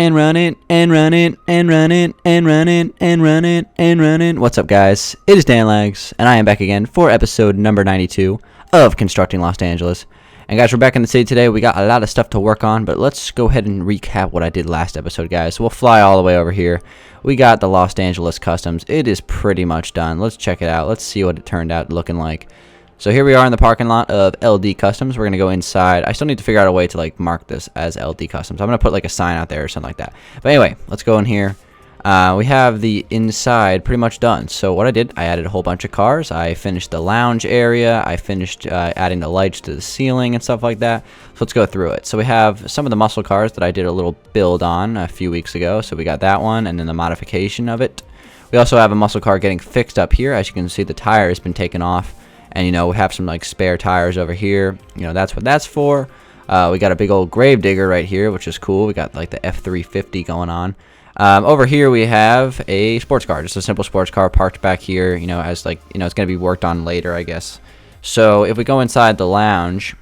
and run it and run it and run it and run it and run it and run it. What's up, guys? It is Dangeles, and I am back again for episode number 92 of Constructing Los Angeles. And guys, we're back in the city today. We got a lot of stuff to work on, but let's go ahead and recap what I did last episode, guys. So we'll fly all the way over here. We got the Los Angeles Customs. It is pretty much done. Let's check it out. Let's see what it turned out looking like. So here we are in the parking lot of LD Customs. We're going to go inside. I still need to figure out a way to like mark this as LD Customs. I'm going to put like a sign out there or something like that. But anyway, let's go in here. We have the inside pretty much done. So what I did, I added a whole bunch of cars. I finished the lounge area. I finished adding the lights to the ceiling and stuff like that. So let's go through it. So we have some of the muscle cars that I did a little build on a few weeks ago. So we got that one and then the modification of it. We also have a muscle car getting fixed up here. As you can see, the tire has been taken off. And, you know, we have some, like, spare tires over here. You know, that's what that's for. We got a big old grave digger right here, which is cool. We got, like, the F350 going on. Over here we have a sports car. Just a simple sports car parked back here, you know, as, like, you know, it's going to be worked on later, I guess. So if we go inside the lounge,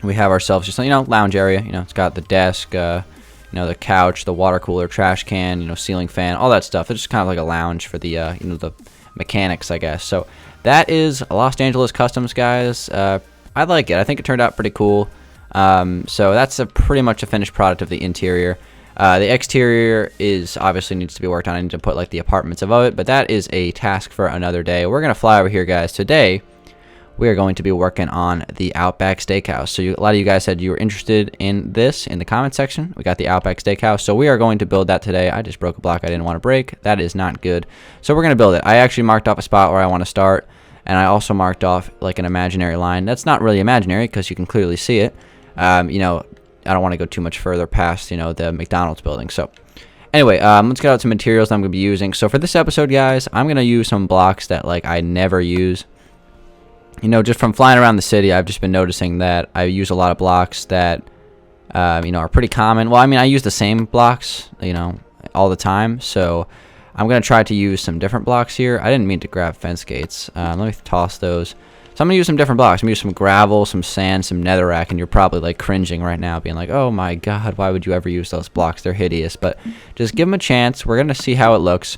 we have ourselves just, you know, lounge area. You know, it's got the desk, you know, the couch, the water cooler, trash can, you know, ceiling fan, all that stuff. It's just kind of like a lounge for the, you know, the mechanics, I guess. So that is Los Angeles Customs, guys. I like it. I think it turned out pretty cool. So that's pretty much a finished product of the interior. The exterior is obviously needs to be worked on. I need to put like the apartments above it, but that is a task for another day. We're gonna fly over here, guys. Today we are going to be working on the Outback Steakhouse. So a lot of you guys said you were interested in this in the comment section. We got the Outback Steakhouse. So we are going to build that today. I just broke a block I didn't want to break. That is not good. So we're going to build it. I actually marked off a spot where I want to start. And I also marked off like an imaginary line. That's not really imaginary because you can clearly see it. You know, I don't want to go too much further past, you know, the McDonald's building. So anyway, let's get out some materials that I'm going to be using. So for this episode, guys, I'm going to use some blocks that like I never use. You know, just from flying around the city, I've just been noticing that I use a lot of blocks that, you know, are pretty common. Well, I mean, I use the same blocks, you know, all the time. So I'm going to try to use some different blocks here. I didn't mean to grab fence gates. Let me toss those. So I'm going to use some different blocks. I'm going to use some gravel, some sand, some netherrack. And you're probably like cringing right now, being like, oh my God, why would you ever use those blocks? They're hideous. But just give them a chance. We're going to see how it looks.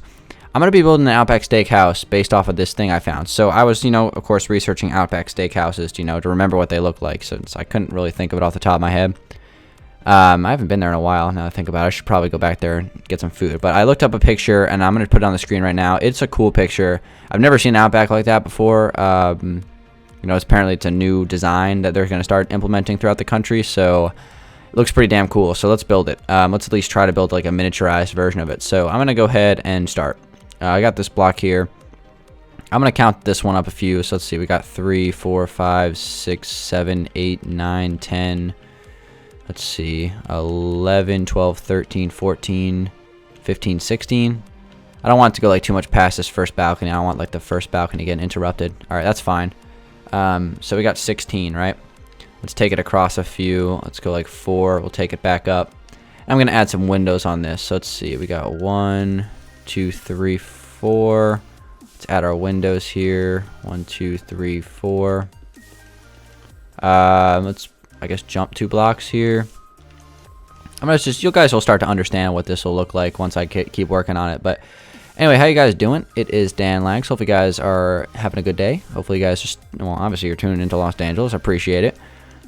I'm going to be building an Outback Steakhouse based off of this thing I found. So I was, you know, of course, researching Outback Steakhouses, you know, to remember what they look like, since I couldn't really think of it off the top of my head. I haven't been there in a while, now that I think about it. I should probably go back there and get some food. But I looked up a picture, and I'm going to put it on the screen right now. It's a cool picture. I've never seen an Outback like that before. You know, apparently it's a new design that they're going to start implementing throughout the country, so it looks pretty damn cool. So let's build it. Let's at least try to build like a miniaturized version of it. So I'm going to go ahead and start. I got this block here. I'm going to count this one up a few. So let's see. We got 3, 4, 5, 6, 7, 8, 9, 10. Let's see. 11, 12, 13, 14, 15, 16. I don't want it to go like too much past this first balcony. I don't want like the first balcony getting interrupted. All right, that's fine. So we got 16, right? Let's take it across a few. Let's go like 4. We'll take it back up. I'm going to add some windows on this. So let's see. We got 1, 2, 3, 4. Let's add our windows here. 1, 2, 3, 4. Let's, I guess, jump 2 blocks here. I'm gonna just, you guys will start to understand what this will look like once I keep working on it. But anyway, how you guys doing? It is Dan Langs. Hopefully you guys are having a good day. Hopefully you guys just, well, obviously you're tuning into Los Angeles. I appreciate it.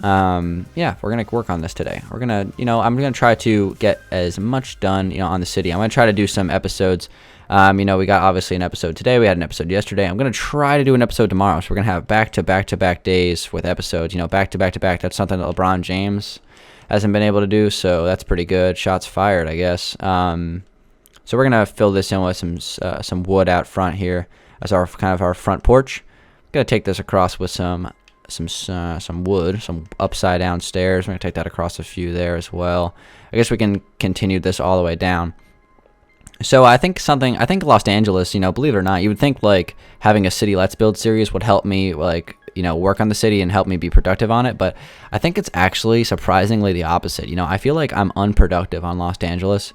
Yeah, we're gonna work on this today. We're gonna, you know, I'm gonna try to get as much done, you know, on the city. I'm gonna try to do some episodes. You know, we got obviously an episode today. We had an episode yesterday. I'm gonna try to do an episode tomorrow. So we're gonna have back to back days with episodes. You know, back to back. That's something that LeBron James hasn't been able to do. So that's pretty good. Shots fired, I guess. So we're gonna fill this in with some wood out front here as our kind of our front porch. I'm gonna take this across with some wood, some upside down stairs. We're gonna take that across a few there as well. I guess we can continue this all the way down. So I think Los Angeles, you know, believe it or not, you would think like having a city let's build series would help me like, you know, work on the city and help me be productive on it, but I think it's actually surprisingly the opposite. You know, I feel like I'm unproductive on Los Angeles.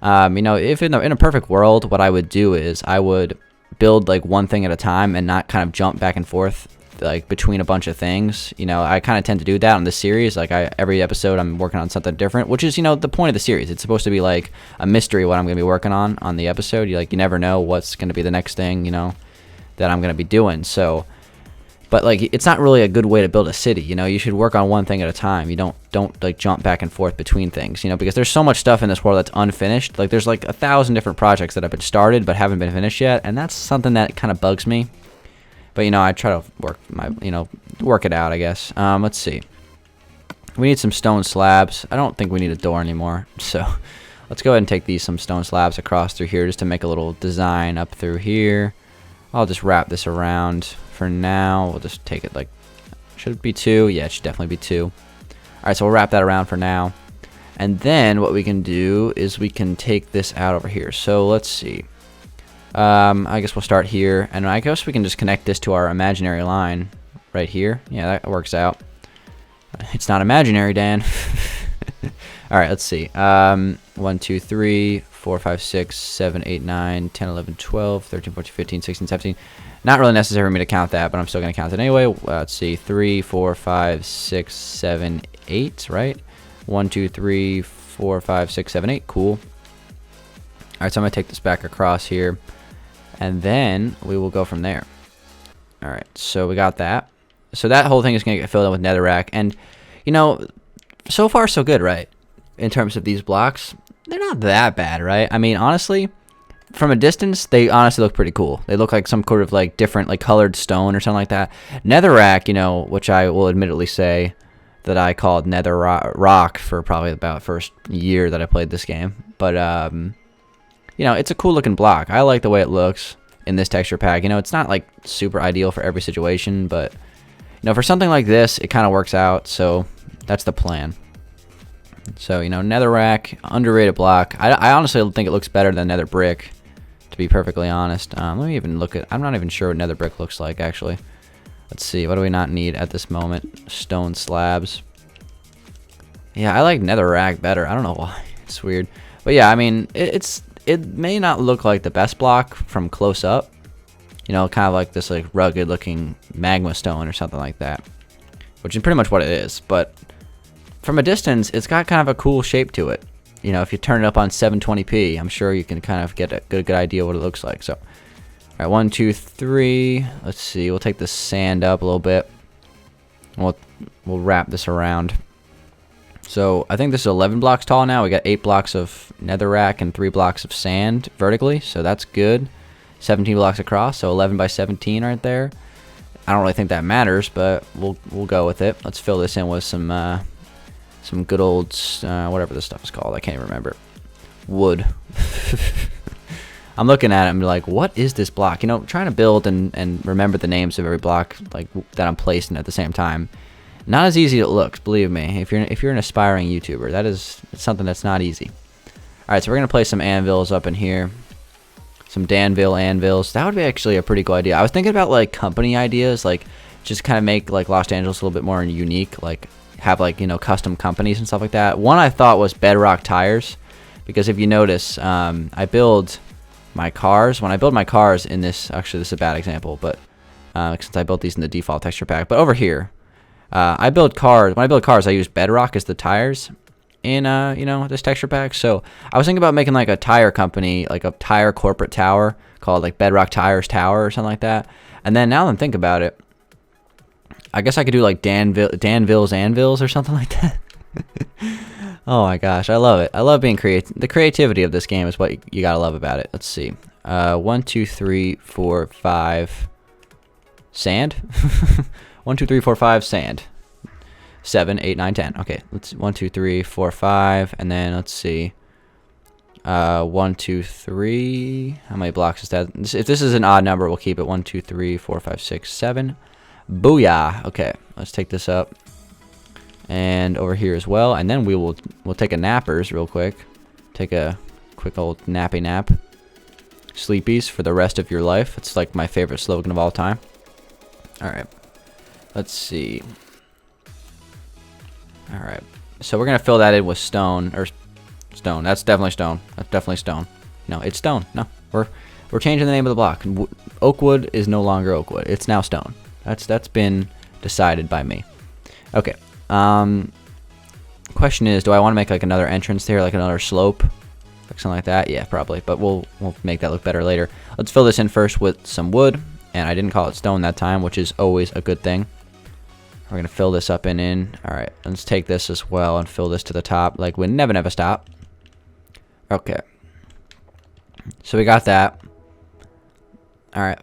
You know, if in a perfect world, what I would do is I would build like one thing at a time and not kind of jump back and forth like between a bunch of things. You know, I kind of tend to do that on this series. Like every episode I'm working on something different, which is, you know, the point of the series. It's supposed to be like a mystery what I'm going to be working on the episode. You never know what's going to be the next thing, you know, that I'm going to be doing. So, but like it's not really a good way to build a city. You know, you should work on one thing at a time. You don't like jump back and forth between things, you know, because there's so much stuff in this world that's unfinished. Like there's like 1,000 different projects that have been started but haven't been finished yet, and that's something that kind of bugs me. But, you know, I try to work it out, I guess. Let's see. We need some stone slabs. I don't think we need a door anymore. So let's go ahead and take some stone slabs across through here just to make a little design up through here. I'll just wrap this around for now. We'll just take it like, should it be 2? Yeah, it should definitely be 2. All right, so we'll wrap that around for now. And then what we can do is we can take this out over here. So let's see. I guess we'll start here, and I guess we can just connect this to our imaginary line right here. Yeah, that works out. It's not imaginary, Dan. All right, let's see. 1, 2, 3, 4, 5, 6, 7, 8, 9, 10, 11, 12, 13, 14, 15, 16, 17. Not really necessary for me to count that, but I'm still going to count it anyway. Let's see. 3, 4, 5, 6, 7, 8, right? 1, 2, 3, 4, 5, 6, 7, 8. Cool. All right, so I'm going to take this back across here, and then we will go from there. All right, so we got that. So that whole thing is going to get filled in with netherrack, and, you know, so far so good, right? In terms of these blocks, they're not that bad, right? I mean, honestly, from a distance, they honestly look pretty cool. They look like some sort of like different, like colored stone or something like that. Netherrack, you know, which I will admittedly say that I called Netherrack for probably about the first year that I played this game, but you know, it's a cool looking block. I like the way it looks in this texture pack. You know, it's not like super ideal for every situation, but, you know, for something like this, it kind of works out. So that's the plan. So, you know, netherrack, underrated block. I honestly think it looks better than nether brick, to be perfectly honest. Let me even look at, I'm not even sure what nether brick looks like, actually. Let's see, what do we not need at this moment? Stone slabs. Yeah, I like netherrack better. I don't know why. It's weird. But yeah, I mean, it may not look like the best block from close up, you know, kind of like this like rugged looking magma stone or something like that, which is pretty much what it is. But from a distance, it's got kind of a cool shape to it. You know, if you turn it up on 720p, I'm sure you can kind of get a good idea what it looks like. So, all right, 1, 2, 3. Let's see. We'll take the sand up a little bit. We'll wrap this around. So I think this is 11 blocks tall now. We got 8 blocks of netherrack and 3 blocks of sand vertically, so that's good. 17 blocks across, so 11 by 17 right there. I don't really think that matters, but we'll go with it. Let's fill this in with some good old whatever this stuff is called. I can't even remember. Wood. I'm looking at it and be like, what is this block? You know, trying to build and remember the names of every block like that I'm placing at the same time. Not as easy as it looks, believe me. If you're an aspiring YouTuber, it's something that's not easy. All right, so we're gonna place some anvils up in here, some Danville anvils. That would be actually a pretty cool idea. I was thinking about like company ideas, like just kind of make like Los Angeles a little bit more unique, like have like, you know, custom companies and stuff like that. One I thought was Bedrock Tires, because if you notice, I build my cars. When I build my cars in this, actually this is a bad example, but since I built these in the default texture pack, but over here. I build cars. When I build cars, I use bedrock as the tires in you know, this texture pack. So I was thinking about making like a tire company, like a tire corporate tower called like Bedrock Tires Tower or something like that. And then now that I'm thinking about it, I guess I could do like Danville's Anvils or something like that. Oh my gosh, I love it. I love being creative. The creativity of this game is what you gotta love about it. Let's see. 1, 2, 3, 4, 5. Sand. 1, 2, 3, 4, 5, sand. 7, 8, 9, 10. Okay, let's 1, 2, 3, 4, 5, and then let's see. 1, 2, 3. How many blocks is that? If this is an odd number, we'll keep it. 1, 2, 3, 4, 5, 6, 7. Booyah. Okay, let's take this up, and over here as well, and then we'll take a nappers real quick. Take a quick old nappy nap. Sleepies for the rest of your life. It's like my favorite slogan of all time. All right. Let's see. All right. So we're going to fill that in with stone. Stone. That's definitely stone. That's definitely stone. No, it's stone. No. We're changing the name of the block. Oakwood is no longer Oakwood. It's now stone. That's been decided by me. Okay. Question is, do I want to make like another entrance there, like another slope, like something like that? Yeah, probably. But we'll make that look better later. Let's fill this in first with some wood, and I didn't call it stone that time, which is always a good thing. We're gonna fill this up and in. All right, let's take this as well and fill this to the top. Like we never stop. Okay. So we got that. All right,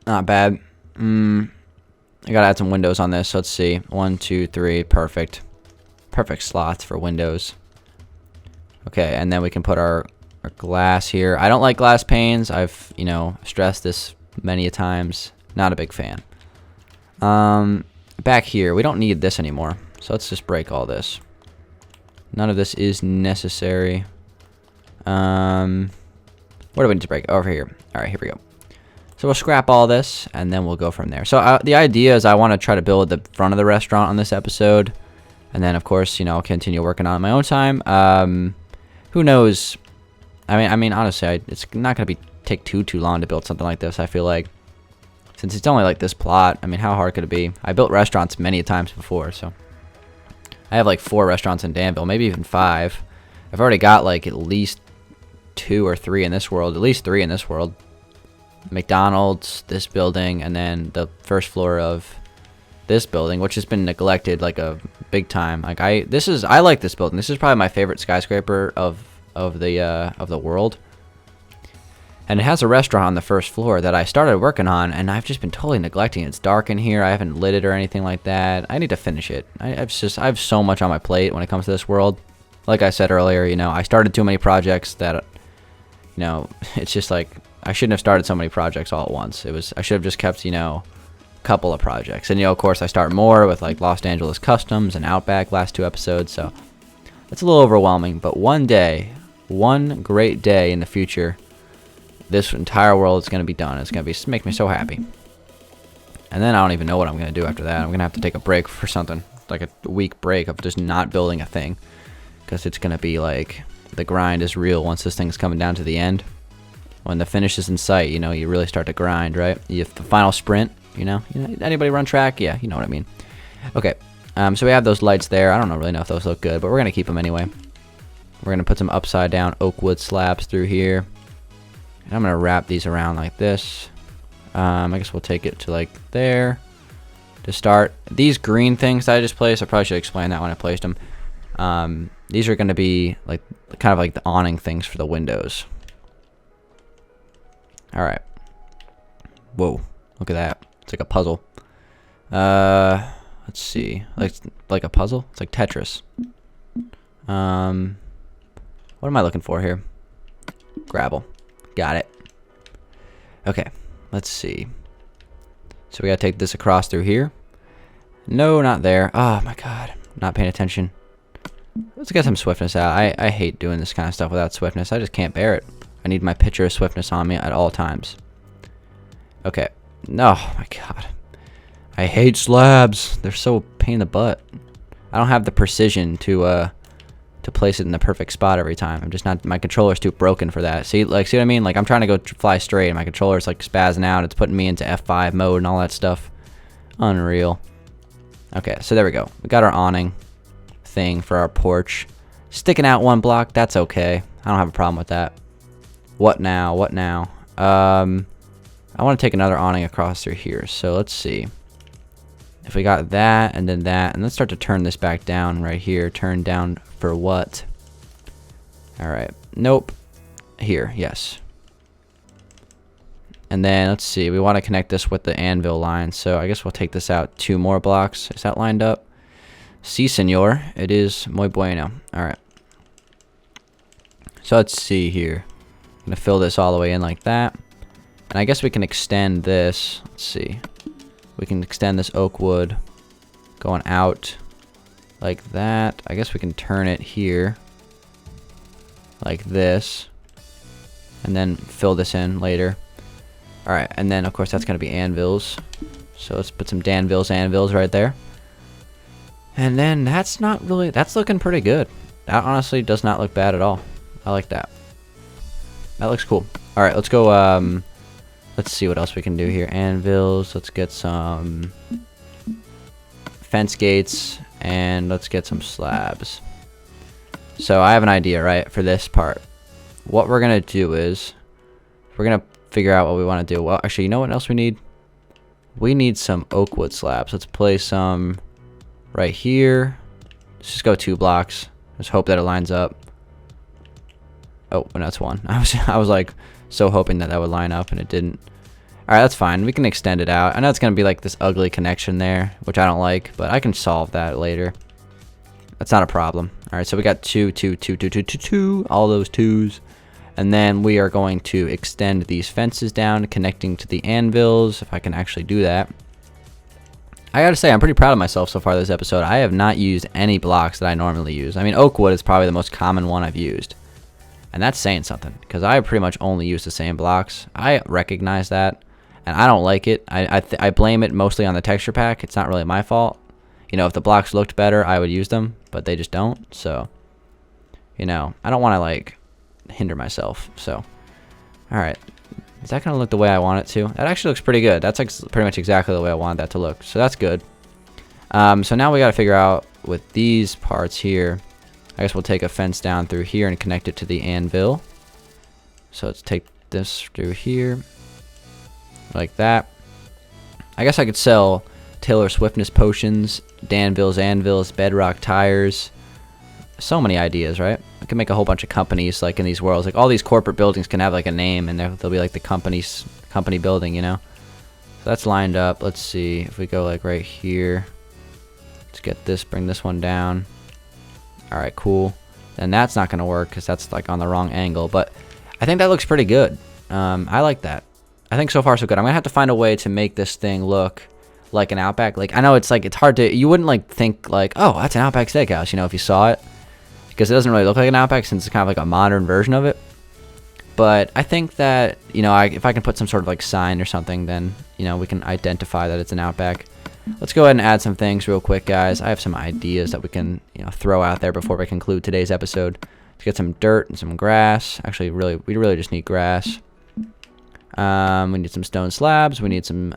not bad. I gotta add some windows on this. So let's see. 1, 2, 3. Perfect. Perfect slots for windows. Okay, and then we can put our glass here. I don't like glass panes. I've stressed this many a times. Not a big fan. Back here, we don't need this anymore. So let's just break all this. None of this is necessary. Where do we need to break? Over here. All right, here we go. So we'll scrap all this, and then we'll go from there. So the idea is I want to try to build the front of the restaurant on this episode. And then, of course, I'll continue working on it my own time. Who knows? I mean, honestly, it's not going to take too long to build something like this, I feel like. Since it's only like this plot, I mean, how hard could it be? I built restaurants many times before, so. I have like 4 restaurants in Danville, maybe even 5. I've already got like at least 2 or 3 in this world. At least 3 in this world. McDonald's, this building, and then the first floor of this building, which has been neglected like a big time. Like I like this building. This is probably my favorite skyscraper of the world. And it has a restaurant on the first floor that I started working on, and I've just been totally neglecting it. It's dark in here. I haven't lit it or anything like that. I need to finish it. I have so much on my plate when it comes to this world. Like I said earlier, I started too many projects that, it's just like I shouldn't have started so many projects all at once. I should have just kept, a couple of projects. And of course I start more with like Los Angeles Customs and Outback last 2 episodes, so it's a little overwhelming. But one great day in the future, this entire world is going to be done. It's going to make me so happy. And then I don't even know what I'm going to do after that. I'm going to have to take a break for something, like a week break of just not building a thing, because it's going to be like the grind is real once this thing's coming down to the end. When the finish is in sight, you really start to grind, right? You have the final sprint, anybody run track? Yeah, you know what I mean. Okay, so we have those lights there. I don't really know if those look good, but we're going to keep them anyway. We're going to put some upside down oak wood slabs through here. And I'm going to wrap these around like this. I guess we'll take it to like there to start. These green things that I just placed, I probably should explain that when I placed them. These are going to be like kind of like the awning things for the windows. All right. Whoa, look at that. It's like a puzzle. Let's see. Like a puzzle? It's like Tetris. What am I looking for here? Gravel. Got it. Okay, let's see. So we gotta take this across through here. No, not there. Oh my god, not paying attention. Let's get some swiftness out. I hate doing this kind of stuff without swiftness. I just can't bear it. I need my picture of swiftness on me at all times. Okay. No, oh my god. I hate slabs. They're so pain in the butt. I don't have the precision to place it in the perfect spot every time. I'm just not. My controller's too broken for that. See what I mean? Like I'm trying to go fly straight, and my controller's like spazzing out. It's putting me into F5 mode and all that stuff. Unreal. Okay, so there we go. We got our awning thing for our porch. Sticking out 1 block. That's okay. I don't have a problem with that. What now? What now? I want to take another awning across through here. So let's see. If we got that, and then that, and let's start to turn this back down right here. Turn down for what? All right. Nope. Here. Yes. And then let's see. We want to connect this with the anvil line. So I guess we'll take this out 2 more blocks. Is that lined up? Si, senor. It is muy bueno. All right. So let's see here. I'm going to fill this all the way in like that. And I guess we can extend this. Let's see. We can extend this oak wood going out like that. I guess we can turn it here like this and then fill this in later. All right, and then of course that's going to be anvils. So let's put some Danville's anvils right there. And then that's looking pretty good. That honestly does not look bad at all. I like that. That looks cool. All right, let's go Let's see what else we can do here. Anvils. Let's get some fence gates, and let's get some slabs. So I have an idea, right, for this part. What we're gonna do is we're gonna figure out what we want to do. Well, actually, you know what else we need? We need some oak wood slabs. Let's place some right here. Let's just go 2 blocks. Just hope that it lines up. Oh, and that's 1. I was like so hoping that would line up, and it didn't. All right, that's fine. We can extend it out. I know it's gonna be like this ugly connection there, which I don't like, but I can solve that later. That's not a problem. All right, so we got 2, 2, 2, 2, 2, 2, 2, all those 2s. And then we are going to extend these fences down, connecting to the anvils, if I can actually do that. I gotta say, I'm pretty proud of myself so far this episode. I have not used any blocks that I normally use. I mean, oak wood is probably the most common one I've used. And that's saying something, because I pretty much only use the same blocks. I recognize that, and I don't like it. I blame it mostly on the texture pack. It's not really my fault. You know, if the blocks looked better, I would use them, but they just don't. So, you know, I don't want to, like, hinder myself. So, all right, is that gonna look the way I want it to? That actually looks pretty good. That's like pretty much exactly the way I wanted that to look, so that's good. So now we got to figure out with these parts here. I guess we'll take a fence down through here and connect it to the anvil. So let's take this through here like that. I guess I could sell Taylor Swiftness potions, Danville's anvils, bedrock tires. So many ideas, right? I can make a whole bunch of companies like in these worlds. Like all these corporate buildings can have like a name, and they'll be like the company building, you know. So that's lined up. Let's see if we go like right here. Let's get this, bring this one down. All right, cool. Then that's not gonna work because that's like on the wrong angle. But I think that looks pretty good. I like that. I think so far so good. I'm gonna have to find a way to make this thing look like an Outback. Like I know it's hard to. You wouldn't like think like, oh, that's an Outback Steakhouse, you know, if you saw it. Because it doesn't really look like an Outback since it's kind of like a modern version of it. But I think that, you know, if I can put some sort of like sign or something, then, you know, we can identify that it's an Outback. Let's go ahead and add some things real quick, guys. I have some ideas that we can, you know, throw out there before we conclude today's episode. Let's get some dirt and some grass. Actually, we really just need grass. We need some stone slabs. We need some,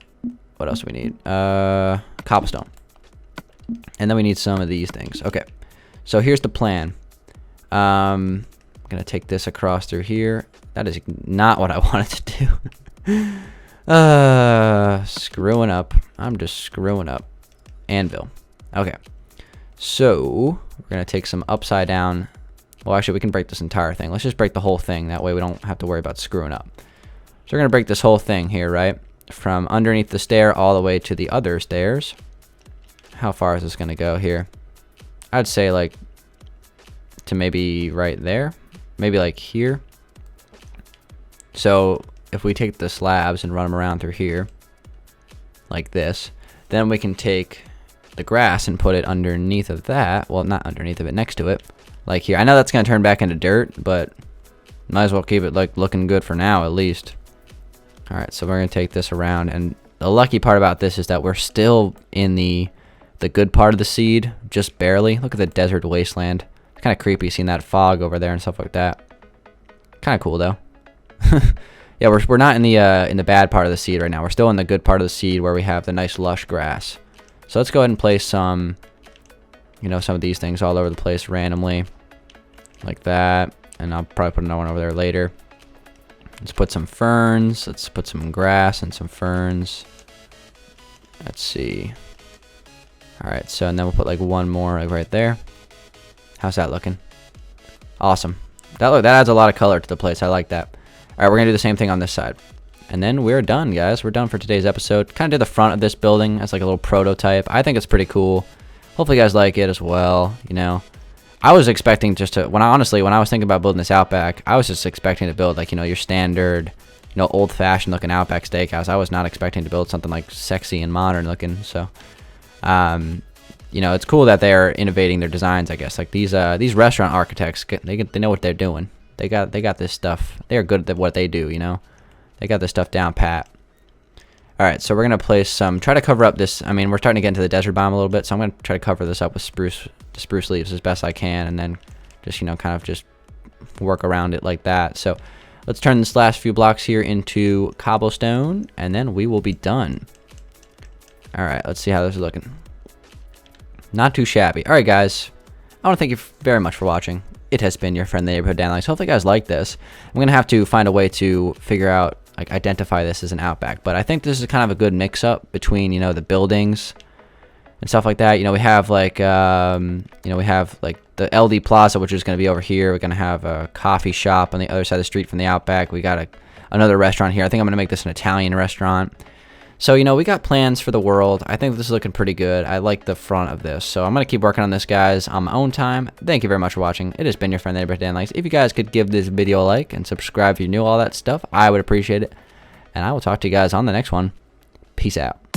what else do we need? Cobblestone. And then we need some of these things. Okay. So here's the plan. I'm gonna take this across through here. That is not what I wanted to do. Screwing up. I'm just screwing up. Anvil. Okay. So we're gonna take some upside down. Well, actually, we can break this entire thing. Let's just break the whole thing. That way we don't have to worry about screwing up. So we're gonna break this whole thing here, right? From underneath the stair all the way to the other stairs. How far is this gonna go here? I'd say like to maybe right there, maybe like here. So if we take the slabs and run them around through here like this, then we can take the grass and put it underneath of that. Well, not underneath of it, next to it, like here. I know that's gonna turn back into dirt, but might as well keep it like looking good for now at least. All right, so we're gonna take this around, and the lucky part about this is that we're still in the good part of the seed, just barely. Look at the desert wasteland. It's kind of creepy seeing that fog over there and stuff like that. Kind of cool though. Yeah, we're not in the bad part of the seed right now. We're still in the good part of the seed where we have the nice lush grass. So let's go ahead and place some, you know, some of these things all over the place randomly, like that. And I'll probably put another one over there later. Let's put some ferns. Let's put some grass and some ferns. Let's see. All right, so and then we'll put like one more like right there. How's that looking? Awesome. That adds a lot of color to the place. I like that. All right, we're gonna do the same thing on this side, and then we're done, guys. We're done for today's episode. Kind of did the front of this building as like a little prototype. I think it's pretty cool. Hopefully, you guys like it as well. You know, I was expecting just to when I was thinking about building this Outback, I was just expecting to build like, you know, your standard, you know, old-fashioned looking Outback Steakhouse. I was not expecting to build something like sexy and modern looking. So. You know, it's cool that they're innovating their designs, I guess. Like these restaurant architects, they know what they're doing. They got this stuff. They're good at what they do, you know. They got this stuff down pat. All right, so we're gonna place some. Try to cover up this. I mean, we're starting to get into the desert biome a little bit, so I'm gonna try to cover this up with spruce leaves as best I can, and then just, you know, kind of just work around it like that. So Let's turn this last few blocks here into cobblestone, and then we will be done. All right, let's see how this is looking. Not too shabby. All right, guys. I want to thank you very much for watching. It has been your friend, the neighborhood Dangeles. Hopefully, you guys like this. I'm going to have to find a way to figure out, like, identify this as an Outback. But I think this is kind of a good mix-up between, you know, the buildings and stuff like that. You know, we have, like, you know, we have, like, the LD Plaza, which is going to be over here. We're going to have a coffee shop on the other side of the street from the Outback. We got another restaurant here. I think I'm going to make this an Italian restaurant. So, you know, we got plans for the world. I think this is looking pretty good. I like the front of this. So I'm going to keep working on this, guys, on my own time. Thank you very much for watching. It has been your friend, the neighborhood Dangeles. If you guys could give this video a like and subscribe if you knew all that stuff, I would appreciate it. And I will talk to you guys on the next one. Peace out.